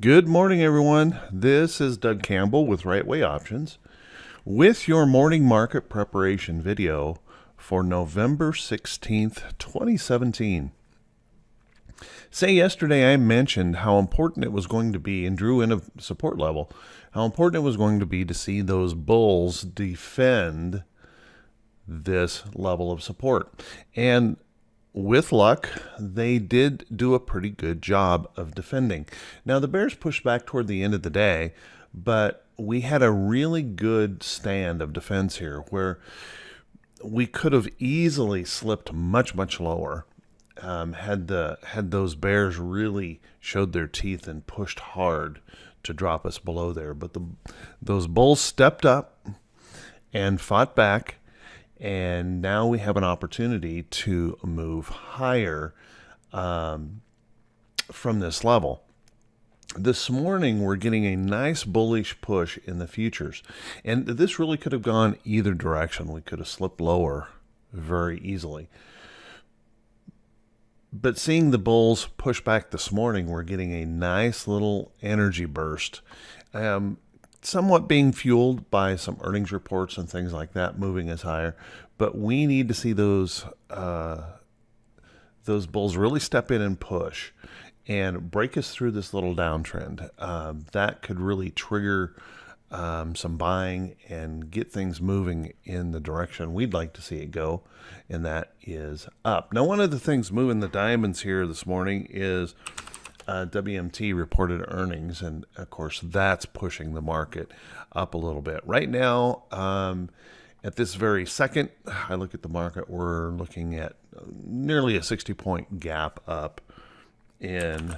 Good morning, everyone. This is Doug Campbell with Right Way Options with your morning market preparation video for November 16th, 2017. Say yesterday I mentioned how important it was going to be and drew in a support level, how important it was going to be to see those bulls defend this level of support. And with luck, they did do a pretty good job of defending. Now, the bears pushed back toward the end of the day, but we had a really good stand of defense here where we could have easily slipped much lower had those bears really showed their teeth and pushed hard to drop us below there. But those bulls stepped up and fought back. And now we have an opportunity to move higher from this level. This morning, we're getting a nice bullish push in the futures. And this really could have gone either direction. We could have slipped lower very easily. But seeing the bulls push back this morning, we're getting a nice little energy burst. Somewhat being fueled by some earnings reports and things like that moving us higher, but we need to see those bulls really step in and push and break us through this little downtrend. That could really trigger some buying and get things moving in the direction we'd like to see it go, and that is up. Now, one of the things moving the diamonds here this morning is WMT reported earnings, and of course that's pushing the market up a little bit. Right now, at this very second, I look at the market, we're looking at nearly a 60-point gap up in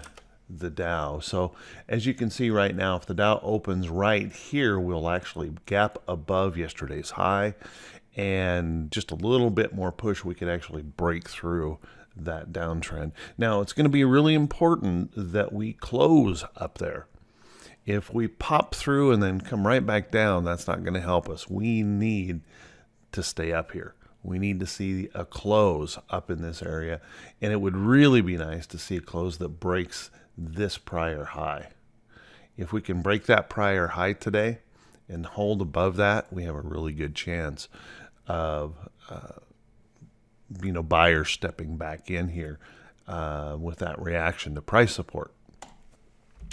the Dow. So as you can see right now, if the Dow opens right here, we'll actually gap above yesterday's high, and just a little bit more push, we could actually break through that downtrend. Now, it's going to be really important that we close up there. If we pop through and then come right back down, that's not going to help us. We need to stay up here. We need to see a close up in this area, and it would really be nice to see a close that breaks this prior high. If we can break that prior high today and hold above that, we have a really good chance of buyers stepping back in here with that reaction to price support.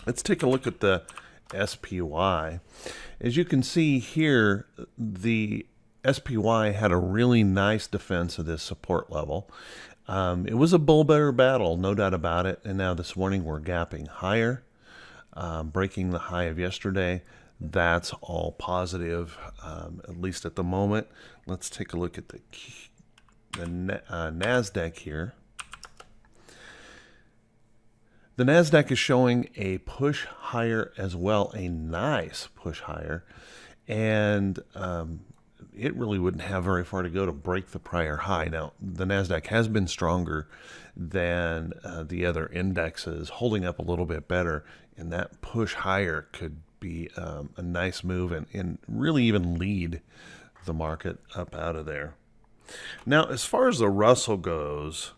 Let's take a look at the SPY. As you can see here, the SPY had a really nice defense of this support level. It was a bull-bear battle, no doubt about it. And now this morning we're gapping higher, breaking the high of yesterday. That's all positive, at least at the moment. Let's take a look at the NASDAQ here. The NASDAQ is showing a push higher as well, a nice push higher. And it really wouldn't have very far to go to break the prior high. Now, the NASDAQ has been stronger than the other indexes, holding up a little bit better. And that push higher could be a nice move and really even lead the market up out of there. Now, as far as the Russell goes,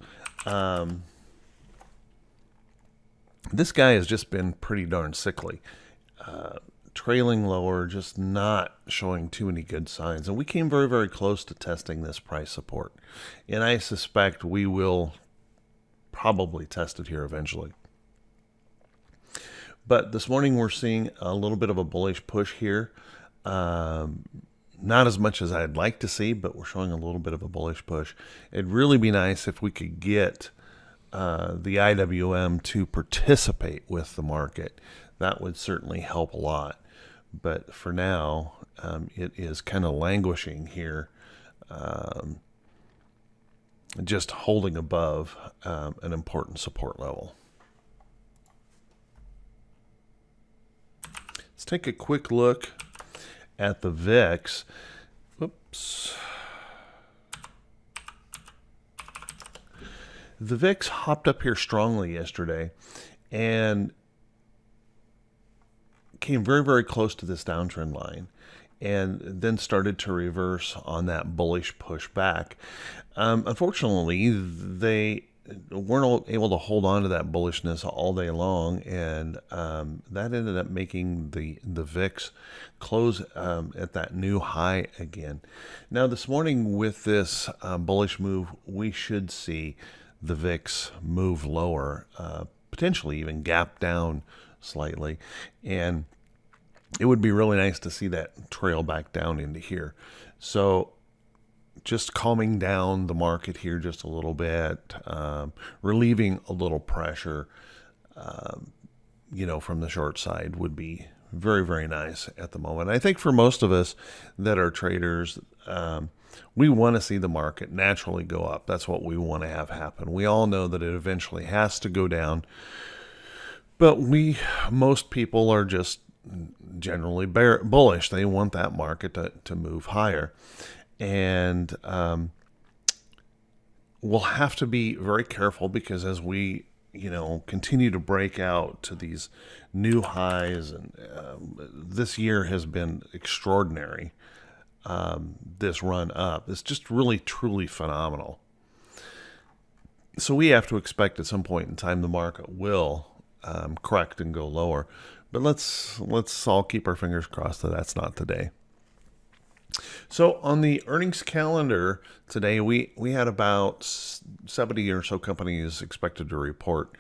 this guy has just been pretty darn sickly. Trailing lower, just not showing too many good signs. And we came very close to testing this price support. And I suspect we will probably test it here eventually. But this morning we're seeing a little bit of a bullish push here. Not as much as I'd like to see, but we're showing a little bit of a bullish push. It'd really be nice if we could get the IWM to participate with the market. That would certainly help a lot. But for now, it is kind of languishing here, just holding above an important support level. Let's take a quick look at the VIX. Whoops. The VIX hopped up here strongly yesterday and came very close to this downtrend line and then started to reverse on that bullish push back. Unfortunately, they weren't able to hold on to that bullishness all day long, and that ended up making the VIX close at that new high again. Now, this morning with this bullish move, we should see the VIX move lower, potentially even gap down slightly, and it would be really nice to see that trail back down into here. So just calming down the market here just a little bit, relieving a little pressure, from the short side would be very, very nice at the moment. I think for most of us that are traders, we want to see the market naturally go up. That's what we want to have happen. We all know that it eventually has to go down, but most people are just generally bullish. They want that market to move higher. And we'll have to be very careful, because as we continue to break out to these new highs, and this year has been extraordinary. This run up is just really truly phenomenal. So we have to expect at some point in time the market will correct and go lower, but let's all keep our fingers crossed that that's not today. So on the earnings calendar today, we had about 70 or so companies expected to report.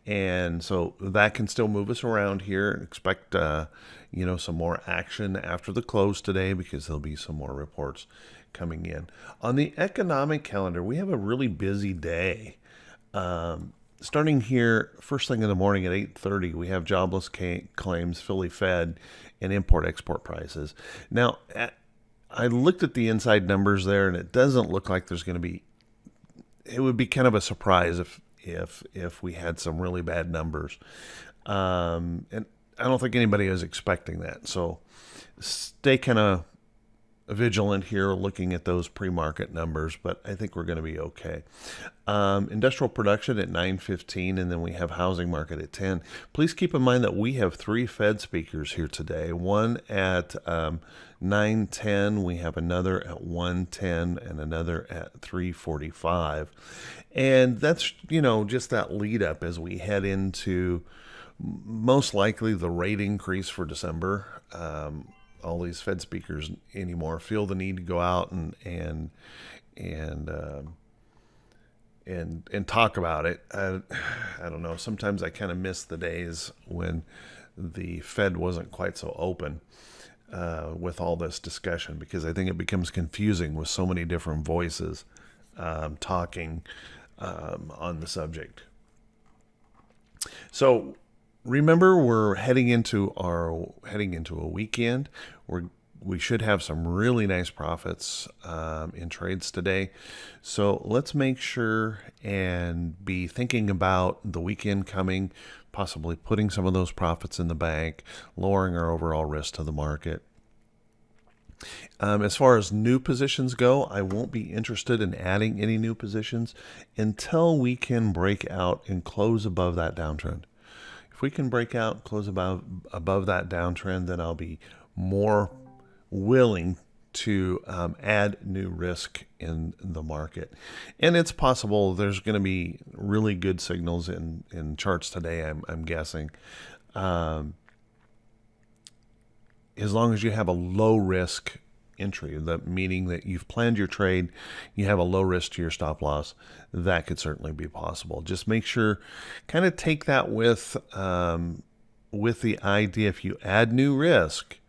And so that can still move us around here. Expect, some more action after the close today, because there'll be some more reports coming in. On the economic calendar, we have a really busy day. Starting here, first thing in the morning at 8:30, we have jobless claims, Philly Fed, and import-export prices. Now, I looked at the inside numbers there, and it doesn't look like there's going to be. It would be kind of a surprise if we had some really bad numbers, and I don't think anybody is expecting that. So stay kind of vigilant here, looking at those pre-market numbers, but I think we're going to be okay. Industrial production at 9:15, and then we have housing market at 10. Please keep in mind that we have 3 Fed speakers here today. One at 9:10, we have another at 1:10, and another at 3:45. And that's, just that lead up as we head into most likely the rate increase for December. All these Fed speakers anymore feel the need to go out and talk about it. I don't know. Sometimes I kind of miss the days when the Fed wasn't quite so open with all this discussion, because I think it becomes confusing with so many different voices talking on the subject. So remember, we're heading into a weekend. We should have some really nice profits in trades today. So let's make sure and be thinking about the weekend coming, possibly putting some of those profits in the bank, lowering our overall risk to the market. As far as new positions go, I won't be interested in adding any new positions until we can break out and close above that downtrend. If we can break out, close above that downtrend, then I'll be more willing to add new risk in the market. And it's possible there's going to be really good signals in charts today, I'm guessing. As long as you have a low risk entry, meaning that you've planned your trade, you have a low risk to your stop loss, that could certainly be possible. Just make sure, kind of take that with the idea, if you add new risk,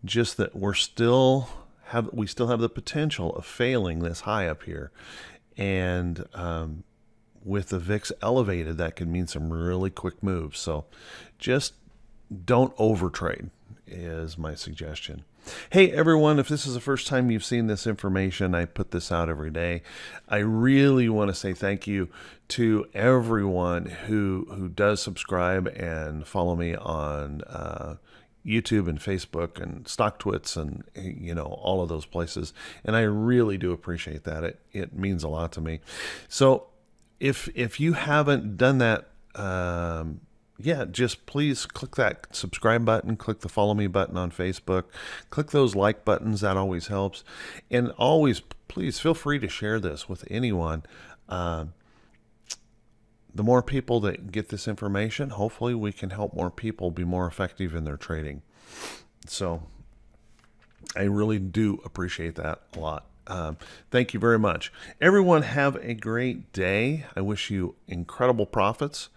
just that we still have the potential of failing this high up here. And with the VIX elevated, that could mean some really quick moves. So just don't overtrade is my suggestion. Hey everyone, if this is the first time you've seen this information, I put this out every day. I really want to say thank you to everyone who does subscribe and follow me on YouTube and Facebook and StockTwits and all of those places. And I really do appreciate that. It means a lot to me. So if you haven't done that, just please click that subscribe button, click the follow me button on Facebook, click those like buttons. That always helps. And always, please feel free to share this with anyone. the more people that get this information, hopefully we can help more people be more effective in their trading. So I really do appreciate that a lot. Thank you very much. Everyone have a great day. I wish you incredible profits,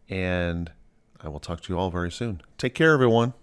and I will talk to you all very soon. Take care, everyone.